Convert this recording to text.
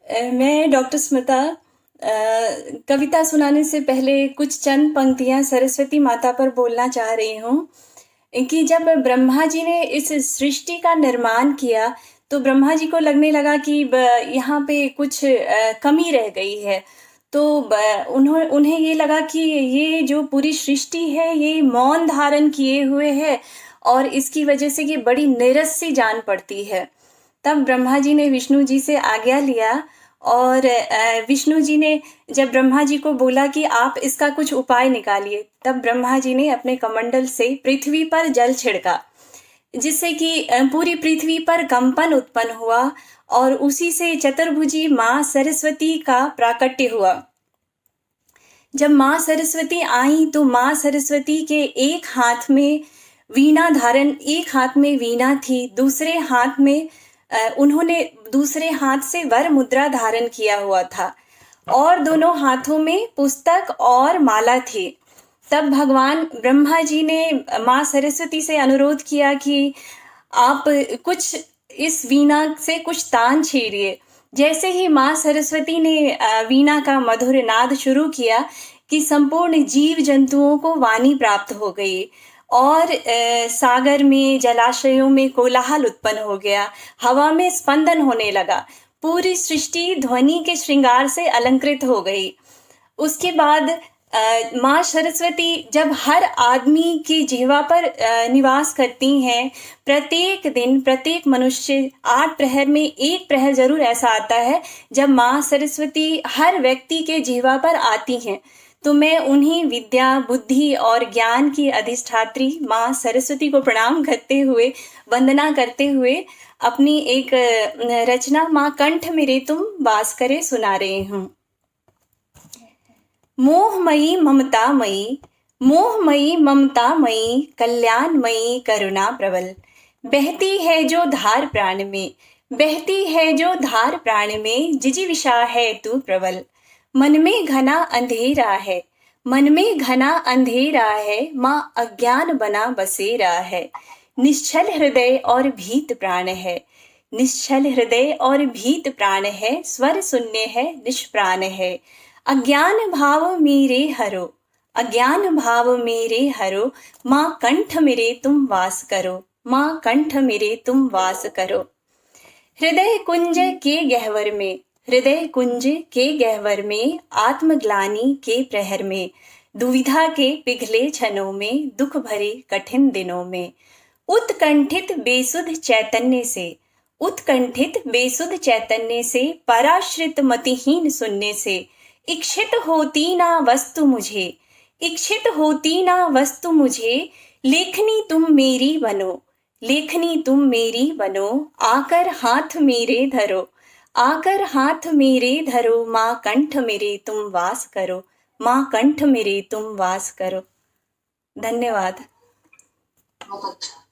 मैं डॉक्टर स्मिता कविता सुनाने से पहले कुछ चंद पंक्तियां सरस्वती माता पर बोलना चाह रही हूँ कि जब ब्रह्मा जी ने इस सृष्टि का निर्माण किया तो ब्रह्मा जी को लगने लगा कि यहाँ पे कुछ कमी रह गई है। तो उन्हें ये लगा कि ये जो पूरी सृष्टि है ये मौन धारण किए हुए है और इसकी वजह से ये बड़ी नीरस सी जान पड़ती है। तब ब्रह्मा जी ने विष्णु जी से आज्ञा लिया और विष्णु जी ने जब ब्रह्मा जी को बोला कि आप इसका कुछ उपाय निकालिए, तब ब्रह्मा जी ने अपने कमंडल से पृथ्वी पर जल छिड़का, जिससे कि पूरी पृथ्वी पर कंपन उत्पन्न हुआ और उसी से चतुर्भुजी माँ सरस्वती का प्राकट्य हुआ। जब माँ सरस्वती आई तो माँ सरस्वती के एक हाथ में वीणा धारण, एक हाथ में वीणा थी, दूसरे हाथ में उन्होंने दूसरे हाथ से वर मुद्रा धारण किया हुआ था और दोनों हाथों में पुस्तक और माला थी। तब भगवान ब्रह्मा जी ने माँ सरस्वती से अनुरोध किया कि आप कुछ इस वीणा से कुछ तान छेड़िए। जैसे ही माँ सरस्वती ने वीणा का मधुर नाद शुरू किया कि संपूर्ण जीव जंतुओं को वाणी प्राप्त हो गई और सागर में, जलाशयों में कोलाहल उत्पन्न हो गया, हवा में स्पंदन होने लगा, पूरी सृष्टि ध्वनि के श्रृंगार से अलंकृत हो गई। उसके बाद माँ सरस्वती जब हर आदमी की जिह्वा पर निवास करती हैं, प्रत्येक दिन प्रत्येक मनुष्य 8 प्रहर में एक प्रहर जरूर ऐसा आता है जब माँ सरस्वती हर व्यक्ति के जिह्वा पर आती हैं। तो मैं उन्हीं विद्या, बुद्धि और ज्ञान की अधिष्ठात्री माँ सरस्वती को प्रणाम करते हुए, वंदना करते हुए अपनी एक रचना माँ कंठ मेरे तुम वास करे सुना रही हूँ। मोहमयी ममतामयी, मोहमयी ममतामयी, कल्याणमयी करुणा प्रबल, बहती है जो धार प्राण में, बहती है जो धार प्राण में, जिजीविषा है तू प्रबल। मन में घना अंधेरा है, मन में घना अंधेरा है, माँ अज्ञान बना बसेरा है। निश्चल हृदय और भीत प्राण है, निश्चल हृदय और भीत प्राण है, स्वर शून्य है, निष्प्राण है। अज्ञान भाव मेरे हरो, अज्ञान भाव मेरे हरो, माँ कंठ मेरे तुम वास करो, माँ कंठ मेरे तुम वास करो। हृदय कुंज के गहवर में, हृदय कुंज के गहवर में, आत्मग्लानि के प्रहर में, दुविधा के पिघले क्षणों में, दुख भरे कठिन दिनों में, उत्कंठित बेसुध चैतन्य से, उत्कंठित बेसुध चैतन्य से, पराश्रित मतिहीन सुनने से, इच्छित होती ना वस्तु मुझे, इच्छित होती ना वस्तु मुझे, लेखनी तुम मेरी बनो, लेखनी तुम मेरी बनो, आकर हाथ मेरे धरो, आकर हाथ मेरे धरो, माँ कंठ मेरे तुम वास करो, माँ कंठ मेरे तुम वास करो। धन्यवाद। बहुत अच्छा।